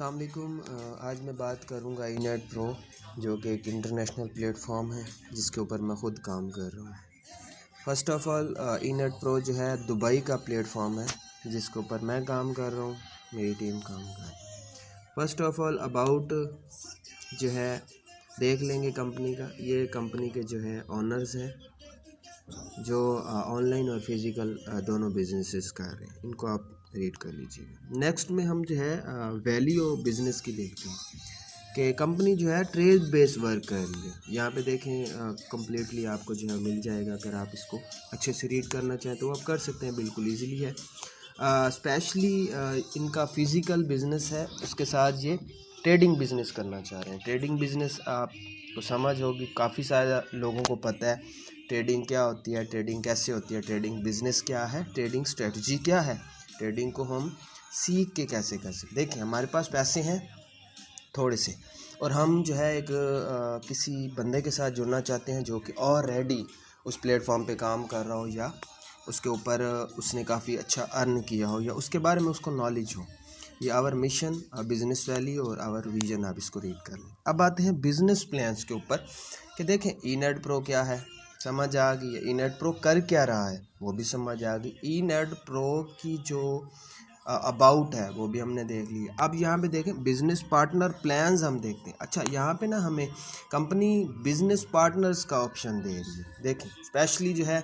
अस्सलाम वालेकुम। आज मैं बात करूंगा ईनेट प्रो, जो कि एक इंटरनेशनल प्लेटफॉर्म है जिसके ऊपर मैं ख़ुद काम कर रहा हूँ। फ़र्स्ट ऑफ़ ऑल ईनेट प्रो जो है दुबई का प्लेटफॉर्म है जिसके ऊपर मैं काम कर रहा हूँ, मेरी टीम काम कर रही है। फ़र्स्ट ऑफ़ ऑल अबाउट जो है देख लेंगे कंपनी का। ये कंपनी के जो है ऑनर्स हैं जो ऑनलाइन और फिज़िकल दोनों बिजनेसेस कर रहे हैं। इनको आप रीड कर लीजिएगा। नेक्स्ट में हम जो है वैल्यू ऑफ बिज़नेस की देखते हैं कि कंपनी जो है ट्रेड बेस्ड वर्क कर रही है। यहाँ पे देखें कम्प्लीटली आपको जो है मिल जाएगा। अगर आप इसको अच्छे से रीड करना चाहें तो आप कर सकते हैं, बिल्कुल ईजीली है। स्पेशली इनका फ़िज़िकल बिज़नेस है, उसके साथ ये ट्रेडिंग बिज़नेस करना चाह रहे हैं। ट्रेडिंग बिज़नेस आपको समझ होगी, काफ़ी सारे लोगों को पता है ट्रेडिंग क्या होती है, ट्रेडिंग कैसे होती है, ट्रेडिंग बिज़नेस क्या है, ट्रेडिंग स्ट्रेटजी क्या है, ट्रेडिंग को हम सीख के कैसे कर सकते। देखिए हमारे पास पैसे हैं थोड़े से और हम जो है एक किसी बंदे के साथ जुड़ना चाहते हैं जो कि ऑलरेडी उस प्लेटफॉर्म पे काम कर रहा हो या उसके ऊपर उसने काफ़ी अच्छा अर्न किया हो या उसके बारे में उसको नॉलेज हो। ये आवर मिशन, बिज़नेस वैल्यू और आवर विजन, आप इसको रीड कर लें। अब आते हैं बिज़नेस प्लान्स के ऊपर कि देखें ईनेट प्रो क्या है, समझ आ गई है। ईनेट प्रो कर क्या रहा है वो भी समझ आ गई। ईनेट प्रो की जो अबाउट है वो भी हमने देख लिया। अब यहाँ पे देखें बिजनेस पार्टनर प्लान्स हम देखते हैं। अच्छा, यहाँ पे ना हमें कंपनी बिजनेस पार्टनर्स का ऑप्शन दे रही है। देखें स्पेशली जो है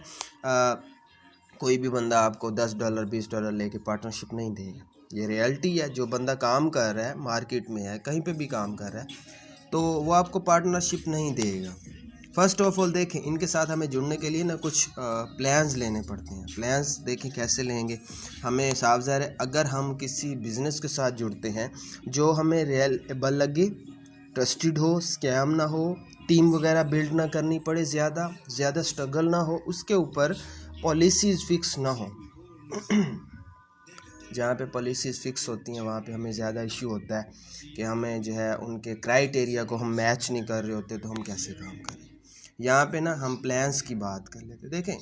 कोई भी बंदा आपको $10 $20 लेके पार्टनरशिप नहीं देगा। ये रियलिटी है। जो बंदा काम कर रहा है, मार्केट में है, कहीं पे भी काम कर रहा है, तो वो आपको पार्टनरशिप नहीं देगा। फ़र्स्ट ऑफ ऑल देखें इनके साथ हमें जुड़ने के लिए ना कुछ प्लान्स लेने पड़ते हैं। प्लान्स देखें कैसे लेंगे। हमें साफ ज़ाहिर है अगर हम किसी बिज़नेस के साथ जुड़ते हैं जो हमें रियलेबल लगे, ट्रस्टेड हो, स्कैम ना हो, टीम वगैरह बिल्ड ना करनी पड़े, ज़्यादा स्ट्रगल ना हो, उसके ऊपर पॉलिसीज़ फिक्स ना हो। जहाँ पे पॉलिसीज़ फिक्स होती हैं वहाँ पे हमें ज़्यादा इश्यू होता है कि हमें जो है उनके क्राइटेरिया को हम मैच नहीं कर रहे होते, तो हम कैसे काम करें। यहाँ पे ना हम प्लान्स की बात कर लेते। देखें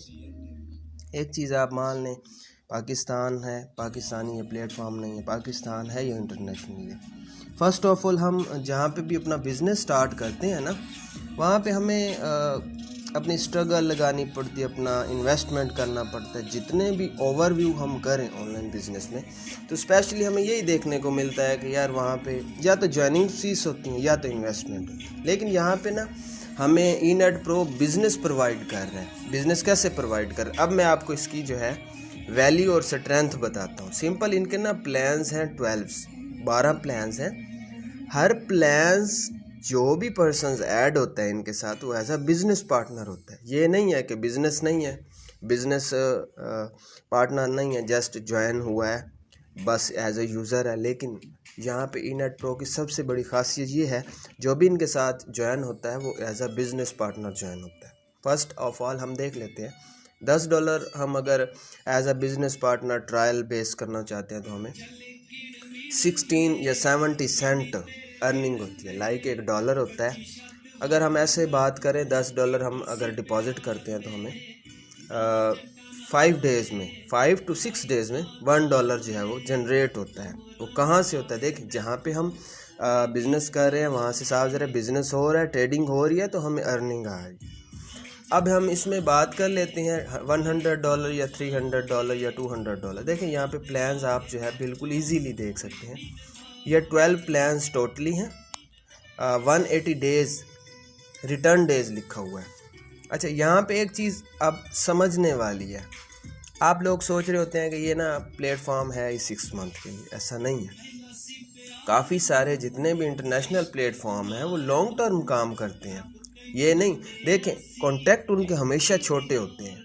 एक चीज़ आप मान लें, पाकिस्तान है, पाकिस्तानी ये प्लेटफॉर्म नहीं है, पाकिस्तान है ये इंटरनेशनल है। फ़र्स्ट ऑफ ऑल हम जहाँ पे भी अपना बिज़नेस स्टार्ट करते हैं ना, वहाँ पे हमें अपनी स्ट्रगल लगानी पड़ती है, अपना इन्वेस्टमेंट करना पड़ता है। जितने भी ओवरव्यू हम करें ऑनलाइन बिज़नेस में, तो स्पेशली हमें यही देखने को मिलता है कि यार वहाँ पे या तो ज्वाइनिंग फीस होती है या तो इन्वेस्टमेंट। लेकिन यहाँ पे ना हमें ईनेट प्रो बिज़नेस प्रोवाइड कर रहा है। बिज़नेस कैसे प्रोवाइड कर रहा है, अब मैं आपको इसकी जो है वैल्यू और स्ट्रेंथ बताता हूँ। सिंपल इनके ना प्लान्स हैं 12 प्लान्स हैं। हर प्लान्स जो भी पर्सन्स ऐड होता है इनके साथ वो एज अ बिज़नेस पार्टनर होता है। ये नहीं है कि बिज़नेस नहीं है, बिज़नेस पार्टनर नहीं है, जस्ट ज्वाइन हुआ है बस एज अ यूज़र है। लेकिन यहाँ पे ईनेट प्रो की सबसे बड़ी खासियत ये है, जो भी इनके साथ ज्वाइन होता है वो as a business partner join होता है। फर्स्ट ऑफ ऑल हम देख लेते हैं $10 हम अगर as a business partner trial base करना चाहते हैं तो हमें 16 या 70 सेंट अर्निंग होती है। लाइक $1 होता है। अगर हम ऐसे बात करें $10 हम अगर डिपॉजिट करते हैं तो हमें 5 to 6 डेज़ में $1 जो है वो जनरेट होता है। वो कहाँ से होता है, देखें जहाँ पे हम बिज़नेस कर रहे हैं वहाँ से साफ ज़रा बिज़नेस हो रहा है, ट्रेडिंग हो रही है, तो हमें अर्निंग आएगी। अब हम इसमें बात कर लेते हैं $100 या $300 या $200। देखें यहाँ पे प्लान्स आप जो है बिल्कुल इजीली देख सकते हैं। ये 12 प्लान्स टोटली हैं। 180 डेज़ रिटर्न डेज़ लिखा हुआ है। अच्छा, यहाँ पे एक चीज़ अब समझने वाली है। आप लोग सोच रहे होते हैं कि ये ना प्लेटफॉर्म है ये 6 मंथ के लिए, ऐसा नहीं है। काफ़ी सारे जितने भी इंटरनेशनल प्लेटफॉर्म हैं वो लॉन्ग टर्म काम करते हैं। ये नहीं, देखें कॉन्ट्रैक्ट उनके हमेशा छोटे होते हैं।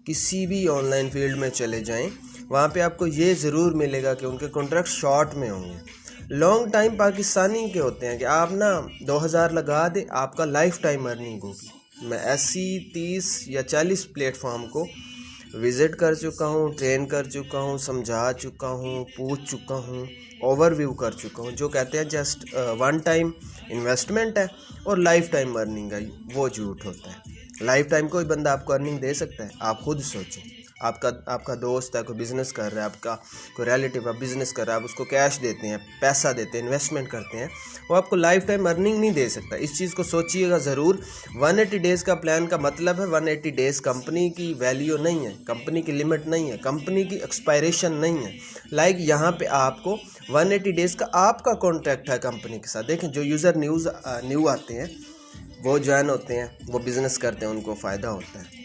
किसी भी ऑनलाइन फील्ड में चले जाएं वहाँ पे आपको ये ज़रूर मिलेगा कि उनके कॉन्ट्रैक्ट शॉर्ट में होंगे। लॉन्ग टाइम पाकिस्तानी के होते हैं कि आप ना 2000 लगा दे, आपका लाइफ टाइम अर्निंग होगी। मैं ऐसी 30 या 40 प्लेटफॉर्म को विज़िट कर चुका हूँ, ट्रेन कर चुका हूँ, समझा चुका हूँ, पूछ चुका हूँ, ओवरव्यू कर चुका हूँ। जो कहते हैं जस्ट वन टाइम इन्वेस्टमेंट है और लाइफ टाइम अर्निंग है, वो झूठ होता है। लाइफ टाइम कोई बंदा आपको अर्निंग दे सकता है? आप खुद सोचें। आपका दोस्त है, कोई बिज़नेस कर रहा है, आपका कोई रिलेटिव है बिज़नेस कर रहा है, आप उसको कैश देते हैं, पैसा देते हैं, इन्वेस्टमेंट करते हैं, वो आपको लाइफ टाइम अर्निंग नहीं दे सकता। इस चीज़ को सोचिएगा ज़रूर। 180 डेज़ का प्लान का मतलब है 180 डेज़ कंपनी की वैल्यू नहीं है, कंपनी की लिमिट नहीं है, कंपनी की एक्सपायरेशन नहीं है। लाइक यहाँ पे आपको 180 डेज़ का आपका कॉन्ट्रैक्ट है कंपनी के साथ। देखें जो यूज़र न्यू आते हैं, वो ज्वाइन होते हैं, वो बिज़नेस करते हैं, उनको फ़ायदा होता है।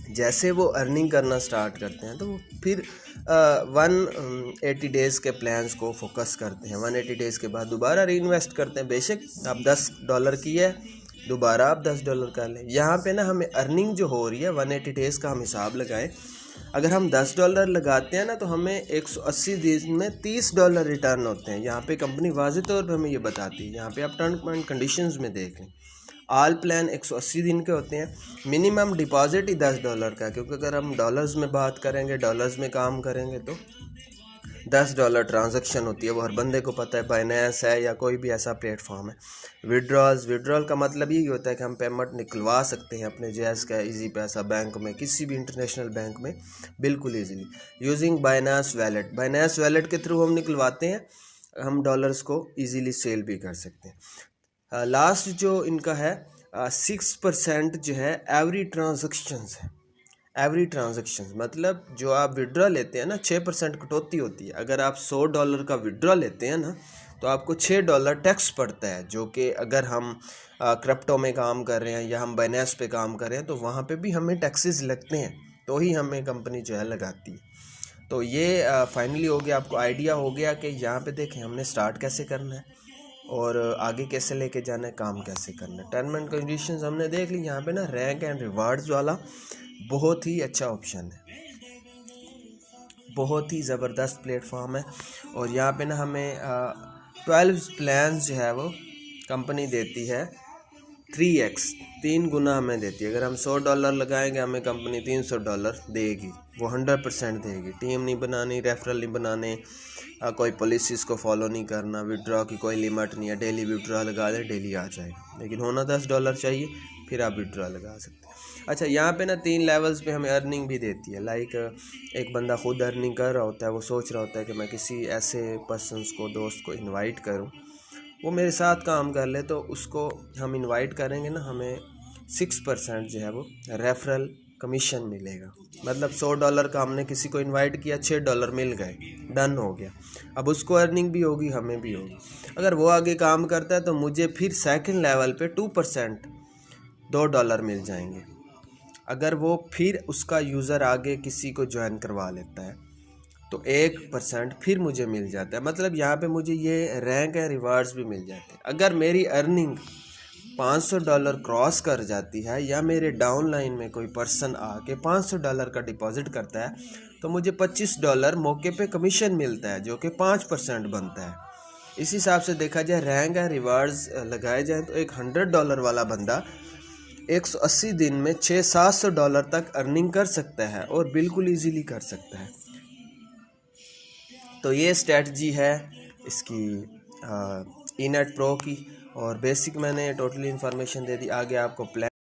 जैसे वो अर्निंग करना स्टार्ट करते हैं तो वो फिर 180 डेज़ के प्लान्स को फोकस करते हैं। 180 डेज़ के बाद दोबारा री इन्वेस्ट करते हैं। बेशक आप $10 की है, दोबारा आप $10 कर लें। यहाँ पे ना हमें अर्निंग जो हो रही है 180 डेज़ का हम हिसाब लगाएं। अगर हम $10 लगाते हैं ना तो हमें 180 दिन में $30 रिटर्न होते हैं। यहाँ पे कंपनी वाज़ेह तौर पर हमें ये बताती है। यहाँ पे आप टर्म्स एंड कंडीशंस में देख लें। ऑल प्लान 180 दिन के होते हैं। मिनिमम डिपॉजिट ही $10 का है, क्योंकि अगर हम डॉलर्स में बात करेंगे, डॉलर्स में काम करेंगे तो $10 ट्रांजैक्शन होती है। वो हर बंदे को पता है, बाइनेंस है या कोई भी ऐसा प्लेटफॉर्म है। विड्रॉल का मतलब यही होता है कि हम पेमेंट निकलवा सकते हैं अपने जैज़ का इजी पैसा बैंक में, किसी भी इंटरनेशनल बैंक में बिल्कुल ईजीली यूजिंग बाइनेंस वैलेट के थ्रू हम निकलवाते हैं। हम डॉलर्स को ईजीली सेल भी कर सकते हैं। लास्ट जो इनका है 6% जो है एवरी ट्रांजैक्शन मतलब जो आप विड्रॉ लेते हैं ना 6% कटौती होती है। अगर आप $100 का विड्रॉ लेते हैं ना तो आपको $6 टैक्स पड़ता है, जो कि अगर हम क्रिप्टो में काम कर रहे हैं या हम बाइनेंस पे काम कर रहे हैं तो वहाँ पे भी हमें टैक्सेस लगते हैं, तो ही हमें कंपनी जो है लगाती है। तो ये फाइनली हो गया, आपको आइडिया हो गया कि यहाँ पे देखें हमने स्टार्ट कैसे करना है और आगे कैसे लेके जाना है, काम कैसे करना है। टर्म एंड कंडीशंस हमने देख ली। यहाँ पे ना रैंक एंड रिवार्ड्स वाला बहुत ही अच्छा ऑप्शन है, बहुत ही ज़बरदस्त प्लेटफॉर्म है। और यहाँ पे ना हमें 12 प्लान जो है वो कंपनी देती है 3x 3 गुना हमें देती है। अगर हम $100 लगाएंगे हमें कंपनी $300 देगी, वो 100% देगी। टीम नहीं बनानी, रेफरल नहीं बनाने, कोई पॉलिसीज़ को फॉलो नहीं करना, विड्रॉ की कोई लिमिट नहीं है, डेली विड्रॉ लगा दे डेली आ जाएगा, लेकिन होना $10 चाहिए, फिर आप विड्रॉ लगा सकते हैं। अच्छा, यहाँ पे ना 3 लेवल्स पे हमें अर्निंग भी देती है। लाइक एक बंदा खुद अर्निंग कर रहा होता है, वो सोच रहा होता है कि मैं किसी ऐसे पर्सनस को, दोस्त को इन्वाइट करूँ, वो मेरे साथ काम कर ले, तो उसको हम इनवाइट करेंगे ना, हमें 6% जो है वो रेफरल कमीशन मिलेगा। मतलब $100 का हमने किसी को इनवाइट किया, $6 मिल गए, डन हो गया। अब उसको अर्निंग भी होगी, हमें भी होगी। अगर वो आगे काम करता है तो मुझे फिर सेकंड लेवल पे 2% $2 मिल जाएंगे। अगर वो फिर उसका यूज़र आगे किसी को ज्वाइन करवा लेता है तो 1% फिर मुझे मिल जाता है। मतलब यहाँ पे मुझे ये रैंक एंड रिवार्ड्स भी मिल जाते हैं। अगर मेरी अर्निंग $500 क्रॉस कर जाती है या मेरे डाउन लाइन में कोई पर्सन आके $500 का डिपॉजिट करता है तो मुझे $25 मौके पे कमीशन मिलता है, जो कि 5% बनता है। इस हिसाब से देखा जाए, रैंक एंड रिवार्ड्स लगाए जाए तो एक $100 वाला बंदा 180 दिन में $600-700 तक अर्निंग कर सकता है, और बिल्कुल ईजीली कर सकता है। तो ये स्ट्रेटजी है इसकी इनेट प्रो की, और बेसिक मैंने टोटली इन्फॉर्मेशन दे दी। आगे आपको प्लान